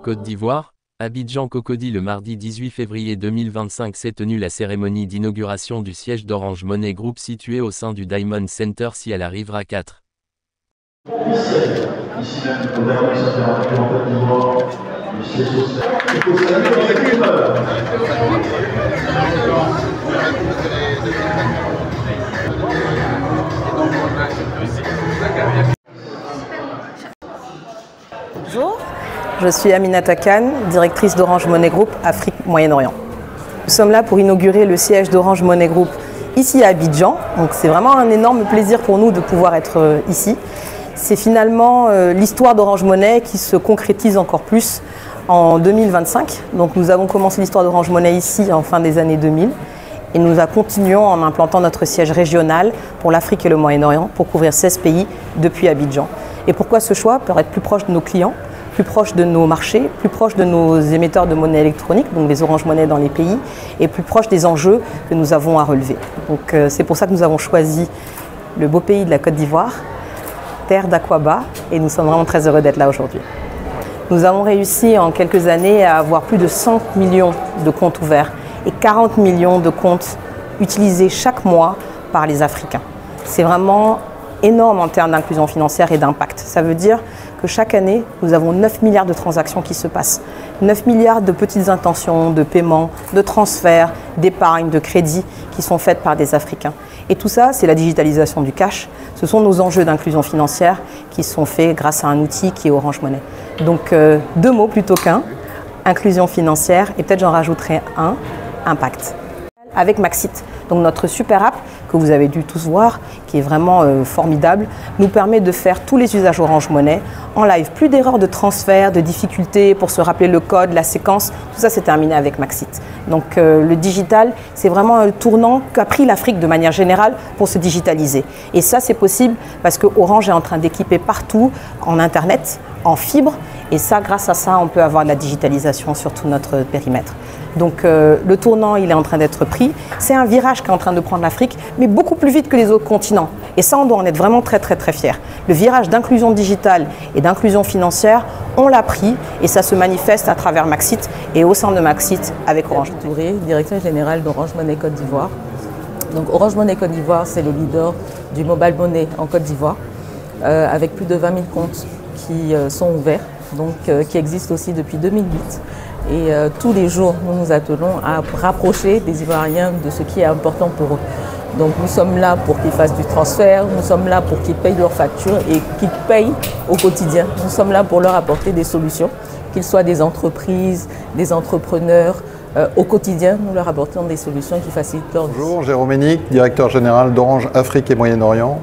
Côte d'Ivoire, Abidjan Cocody. Le mardi 18 février 2025 s'est tenue la cérémonie d'inauguration du siège d'Orange Money Group situé au sein du Diamond Center si à la Rivera 4. Ici même, au Diamond Center en Côte d'Ivoire, le siège social. Il faut saluer dans l'équipe. Bonjour, je suis Aminata Khan, directrice d'Orange Money Group Afrique Moyen-Orient. Nous sommes là pour inaugurer le siège d'Orange Money Group ici à Abidjan. Donc c'est vraiment un énorme plaisir pour nous de pouvoir être ici. C'est finalement l'histoire d'Orange Money qui se concrétise encore plus en 2025. Donc nous avons commencé l'histoire d'Orange Money ici en fin des années 2000 et nous continuons en implantant notre siège régional pour l'Afrique et le Moyen-Orient pour couvrir 16 pays depuis Abidjan. Et pourquoi ce choix? Pour être plus proche de nos clients, plus proche de nos marchés, plus proche de nos émetteurs de monnaie électronique, donc les Orange Money dans les pays, et plus proche des enjeux que nous avons à relever. Donc c'est pour ça que nous avons choisi le beau pays de la Côte d'Ivoire, terre d'Aquaba, et nous sommes vraiment très heureux d'être là aujourd'hui. Nous avons réussi en quelques années à avoir plus de 100 millions de comptes ouverts et 40 millions de comptes utilisés chaque mois par les Africains. C'est vraiment énorme en termes d'inclusion financière et d'impact. Ça veut dire que chaque année, nous avons 9 milliards de transactions qui se passent. 9 milliards de petites intentions, de paiements, de transferts, d'épargne, de crédits qui sont faites par des Africains. Et tout ça, c'est la digitalisation du cash. Ce sont nos enjeux d'inclusion financière qui sont faits grâce à un outil qui est Orange Money. Donc deux mots plutôt qu'un, inclusion financière, et peut-être j'en rajouterai un, impact. Avec Maxit, donc notre super app que vous avez dû tous voir, qui est vraiment formidable, nous permet de faire tous les usages Orange Money en live. Plus d'erreurs de transfert, de difficultés pour se rappeler le code, la séquence, tout ça c'est terminé avec Maxit. Donc le digital, c'est vraiment un tournant qu'a pris l'Afrique de manière générale pour se digitaliser. Et ça c'est possible parce que Orange est en train d'équiper partout en Internet, en fibre, et ça, grâce à ça, on peut avoir de la digitalisation sur tout notre périmètre. Donc le tournant, il est en train d'être pris. C'est un virage qu'est en train de prendre l'Afrique, mais beaucoup plus vite que les autres continents. Et ça, on doit en être vraiment très, très, très fiers. Le virage d'inclusion digitale et d'inclusion financière, on l'a pris et ça se manifeste à travers Maxit et au sein de Maxit avec Orange. Touré, directeur général d'Orange Money Côte d'Ivoire. Donc Orange Money Côte d'Ivoire, c'est le leader du mobile money en Côte d'Ivoire, avec plus de 20 000 comptes qui sont ouverts, donc qui existent aussi depuis 2008. Et tous les jours, nous nous attelons à rapprocher des Ivoiriens de ce qui est important pour eux. Donc nous sommes là pour qu'ils fassent du transfert, nous sommes là pour qu'ils payent leurs factures et qu'ils payent au quotidien. Nous sommes là pour leur apporter des solutions, qu'ils soient des entreprises, des entrepreneurs. Au quotidien, nous leur apportons des solutions qui facilitent leur vie. Bonjour, Jérôme Hénique, directeur général d'Orange Afrique et Moyen-Orient.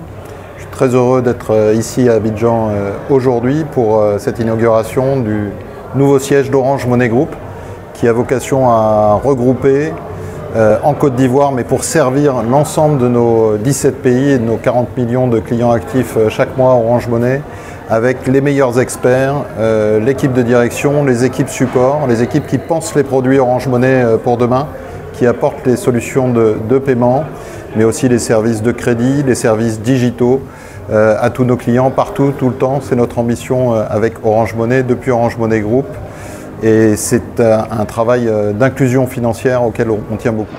Je suis très heureux d'être ici à Abidjan aujourd'hui pour cette inauguration du nouveau siège d'Orange Money Group qui a vocation à regrouper en Côte d'Ivoire, mais pour servir l'ensemble de nos 17 pays et de nos 40 millions de clients actifs chaque mois Orange Money, avec les meilleurs experts, l'équipe de direction, les équipes support, les équipes qui pensent les produits Orange Money pour demain, qui apportent les solutions de paiement, mais aussi les services de crédit, les services digitaux à tous nos clients, partout, tout le temps. C'est notre ambition avec Orange Money, depuis Orange Money Group. Et c'est un travail d'inclusion financière auquel on tient beaucoup.